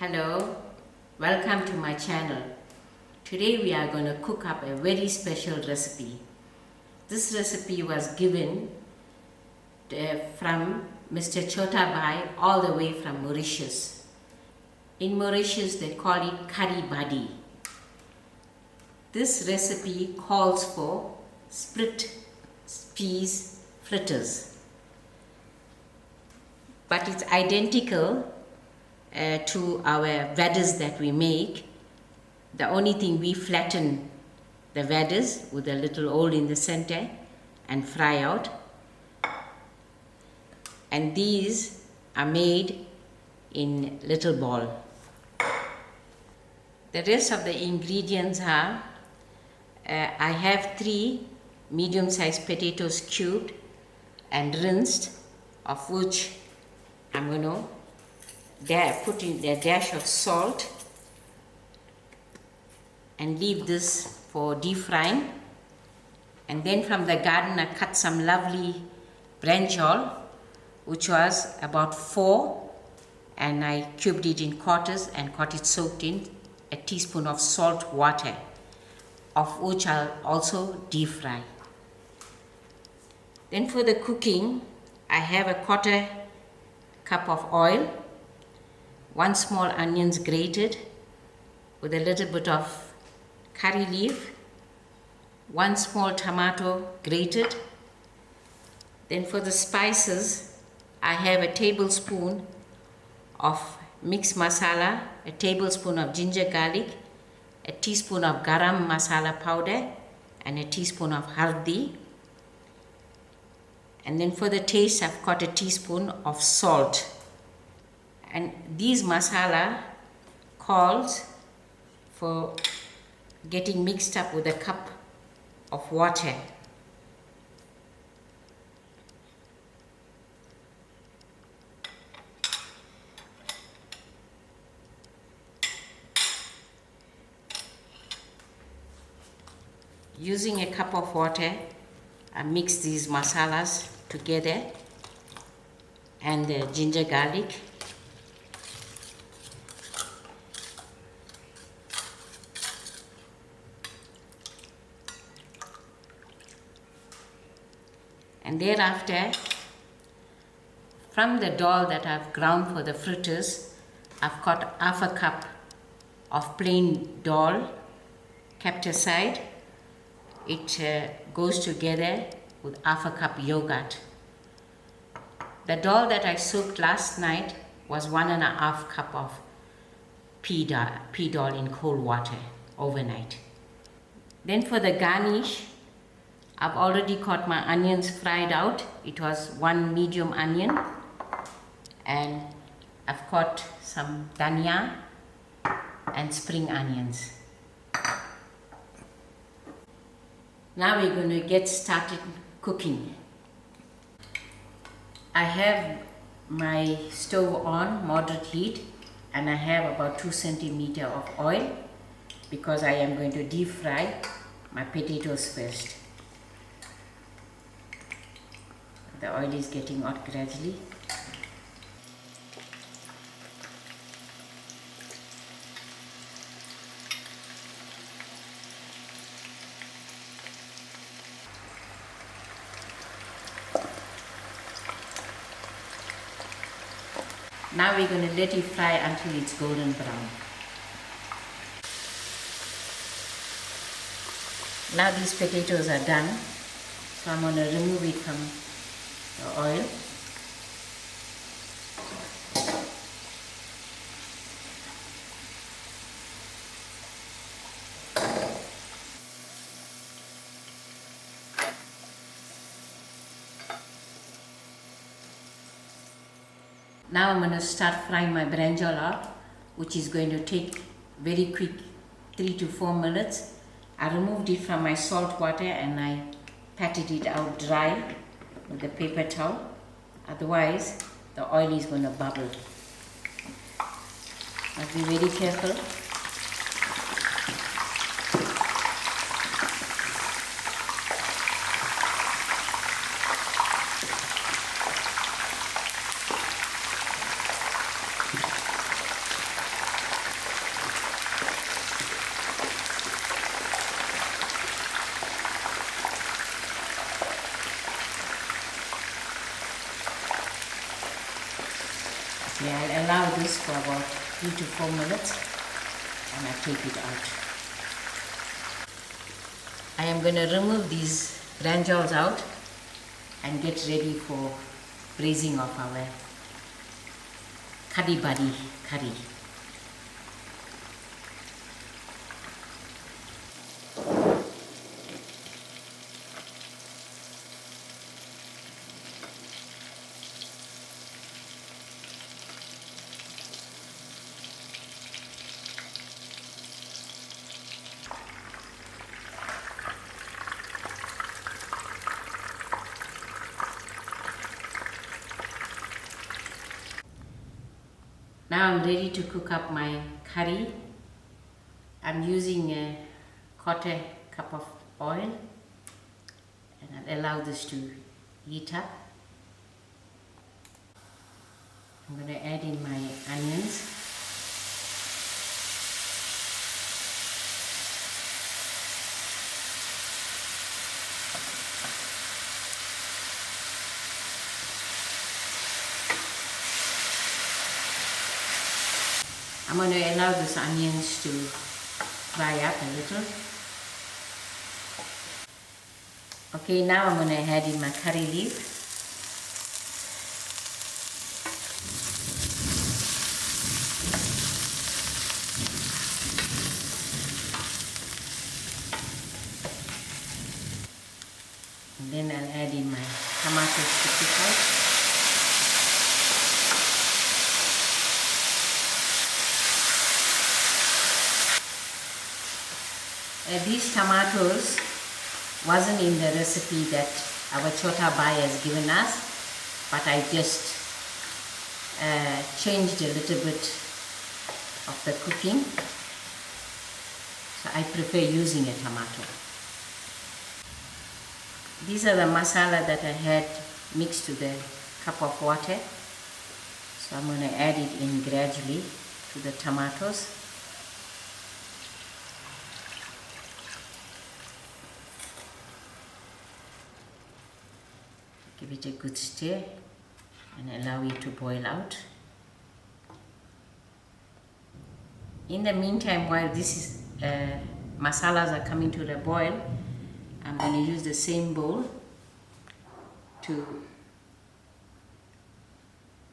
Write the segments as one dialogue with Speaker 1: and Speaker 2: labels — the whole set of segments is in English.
Speaker 1: Hello, welcome to my channel. Today we are going to cook up a very special recipe. This recipe was given from Mr. Chota Bari all the way from Mauritius. In Mauritius they call it Cari Bari. This recipe calls for split peas fritters, but it's identical to our vaddes that we make. The only thing, we flatten the vaddes with a little hole in the center and fry out, and these are made in little ball. The rest of the ingredients are I have 3 medium-sized potatoes cubed and rinsed, of which I'm going to put in a dash of salt and leave this for deep frying. And then from the garden I cut some lovely brinjal, which was about 4, and I cubed it in quarters and got it soaked in a teaspoon of salt water, of which I'll also deep fry. Then for the cooking, I have a 1/4 cup of oil, 1 small onions grated with a little bit of curry leaf, 1 small tomato grated. Then for the spices, I have a tablespoon of mixed masala, a tablespoon of ginger garlic, a teaspoon of garam masala powder, and a teaspoon of hurdee. And then for the taste, I've got a teaspoon of salt. And these masala calls for getting mixed up with a cup of water. Using a cup of water, I mix these masalas together and the ginger garlic. And thereafter, from the dhal that I've ground for the fritters, I've got 1/2 cup of plain dhal kept aside. It goes together with 1/2 cup yogurt. The dhal that I soaked last night was 1.5 cup of pea dhal in cold water overnight. Then for the garnish, I've already got my onions fried out. It was 1 medium onion, and I've got some dhania and spring onions. Now we're going to get started cooking. I have my stove on moderate heat, and I have about 2 centimeters of oil because I am going to deep fry my potatoes first. The oil is getting hot gradually. Now we're going to let it fry until it's golden brown. Now these potatoes are done, so I'm going to remove it from the oil. Now I'm going to start frying my brinjal up, which is going to take very quick 3 to 4 minutes. I removed it from my salt water and I patted it out dry with a paper towel. Otherwise, the oil is going to bubble. Must be very careful. Okay, I'll allow this for about 3 to 4 minutes and I'll take it out. I am going to remove these brinjals out and get ready for braising of our Cari Bari curry. Now I'm ready to cook up my curry. I'm using a quarter cup of oil and I'll allow this to heat up. I'm going to add in my onions. I'm going to allow these onions to fry up a little. Okay, now I'm going to add in my curry leaf. And then I'll add in my tomatoes to cook out. These tomatoes wasn't in the recipe that our Chota Bhai has given us, but I just changed a little bit of the cooking, so I prefer using a tomato. These are the masala that I had mixed to the cup of water, so I'm going to add it in gradually to the tomatoes. Give it a good stir and allow it to boil out. In the meantime, while this is masalas are coming to the boil, I'm going to use the same bowl to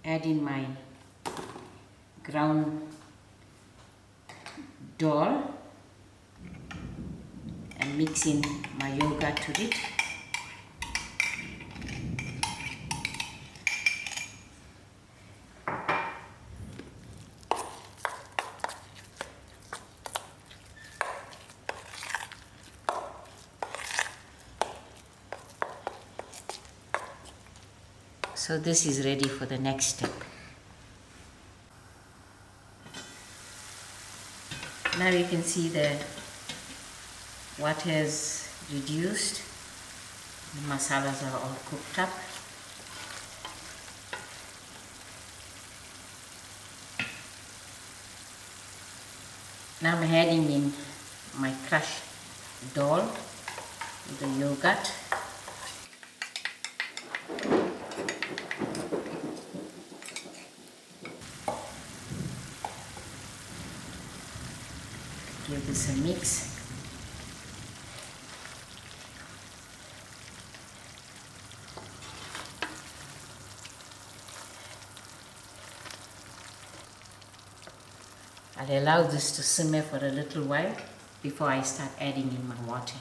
Speaker 1: add in my ground dhal and mix in my yogurt to it. So this is ready for the next step. Now you can see the water is reduced, the masalas are all cooked up. Now I'm adding in my crushed dhal with the yogurt. Give this a mix. I'll allow this to simmer for a little while before I start adding in my water.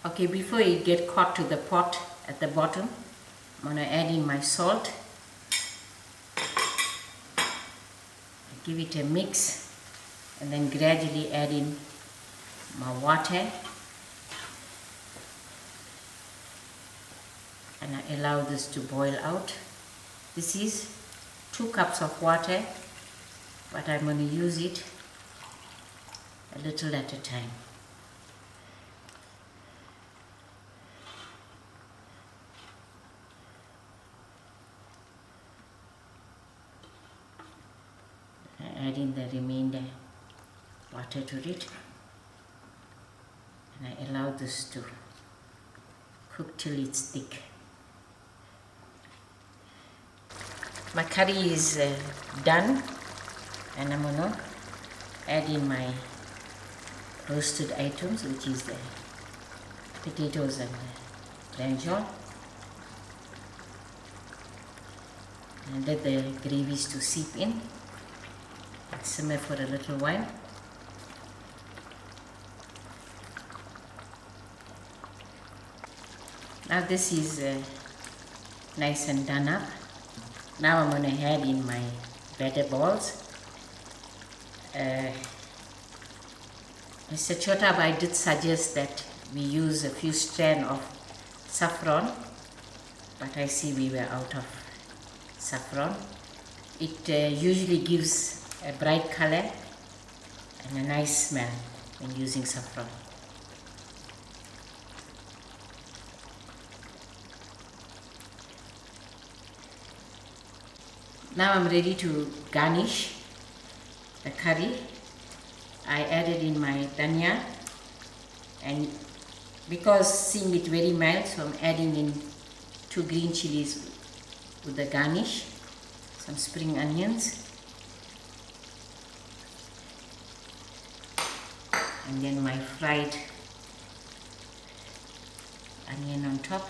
Speaker 1: Okay, before it get caught to the pot at the bottom, I'm going to add in my salt. Give it a mix and then gradually add in my water and I allow this to boil out. This is 2 cups of water, but I'm going to use it a little at a time. Add in the remainder water to it and I allow this to cook till it's thick. My curry is done, and I'm going to add in my roasted items, which is the potatoes and the brinjal, and let the gravies to seep in and simmer for a little while. Now this is nice and done up. Now I'm going to add in my vadde balls. Mr. Chota Bhai did suggest that we use a few strands of saffron, but I see we were out of saffron. It usually gives a bright color and a nice smell when using saffron. Now I'm ready to garnish the curry. I added in my dhania, and because seeing it very mild, so I'm adding in 2 green chilies with the garnish, some spring onions, and then my fried onion on top.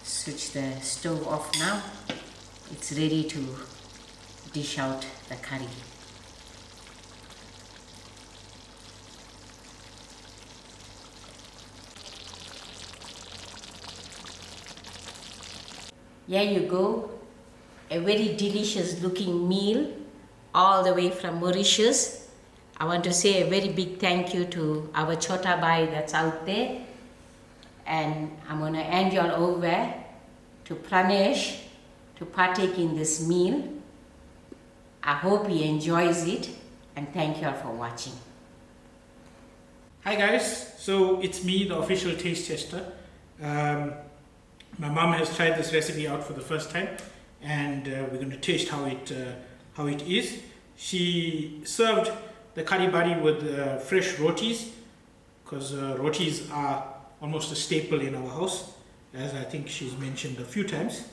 Speaker 1: Switch the stove off now. It's ready to dish out the curry. Here you go, a very delicious looking meal all the way from Mauritius. I want to say a very big thank you to our Chota Bhai that's out there, and I'm going to hand you all over to Pranesh to partake in this meal. I hope he enjoys it, and thank you all for watching.
Speaker 2: Hi guys, so it's me, the official taste tester. My mom has tried this recipe out for the first time, and we're going to taste how it is. She served the Cari Bari with fresh rotis, because rotis are almost a staple in our house, as I think she's mentioned a few times.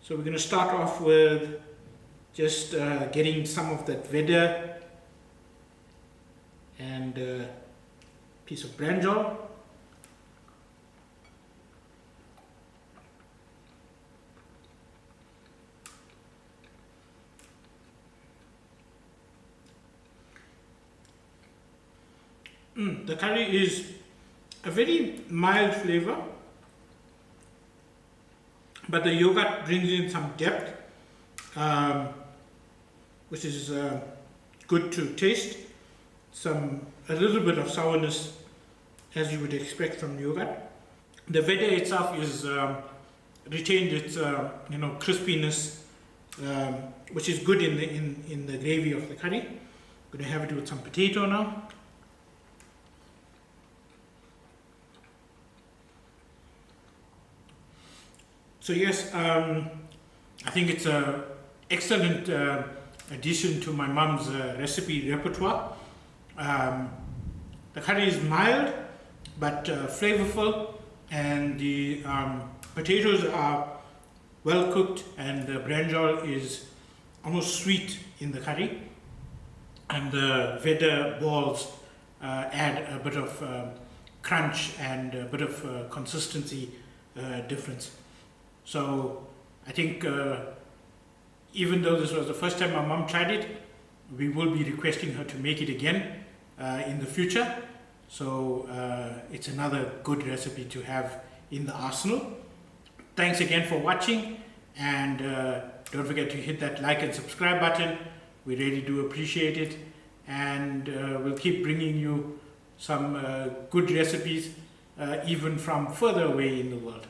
Speaker 2: So we're going to start off with just getting some of that vedah and a piece of brinjal. The curry is a very mild flavor, but the yogurt brings in some depth, which is good to taste. A little bit of sourness, as you would expect from yogurt. The vedah itself is retained its crispiness, which is good in the gravy of the curry. I'm going to have it with some potato now. So yes, I think it's an excellent addition to my mom's recipe repertoire. The curry is mild but flavorful, and the potatoes are well cooked, and the brinjal is almost sweet in the curry, and the vedah balls add a bit of crunch and a bit of consistency difference. So I think even though this was the first time my mom tried it, we will be requesting her to make it again in the future. So it's another good recipe to have in the arsenal. Thanks again for watching, and don't forget to hit that like and subscribe button. We really do appreciate it, and we'll keep bringing you some good recipes even from further away in the world.